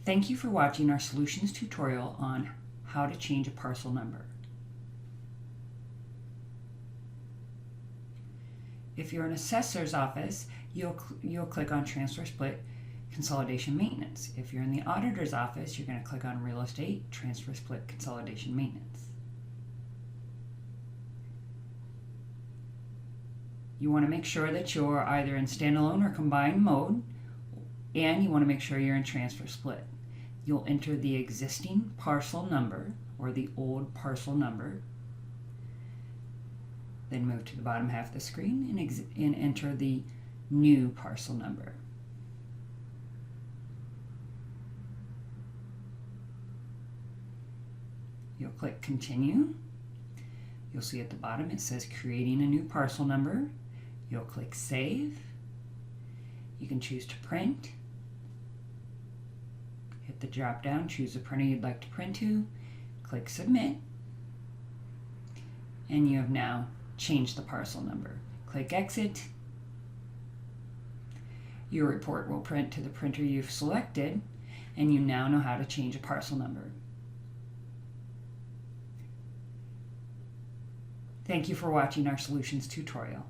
Thank you for watching our solutions tutorial on how to change a parcel number. If you're an assessor's office, you'll click on Transfer Split Consolidation Maintenance. If you're in the auditor's office, you're going to click on Real Estate Transfer Split Consolidation Maintenance. You want to make sure that you're either in standalone or combined mode, and you want to make sure you're in transfer split. You'll enter the existing parcel number or the old parcel number, then move to the bottom half of the screen and enter the new parcel number. You'll click Continue. You'll see at the bottom it says Creating a New Parcel Number. You'll click Save. You can choose to print. Hit the drop down, choose the printer you'd like to print to, click Submit, and you have now changed the parcel number. Click Exit. Your report will print to the printer you've selected, and you now know how to change a parcel number. Thank you for watching our solutions tutorial.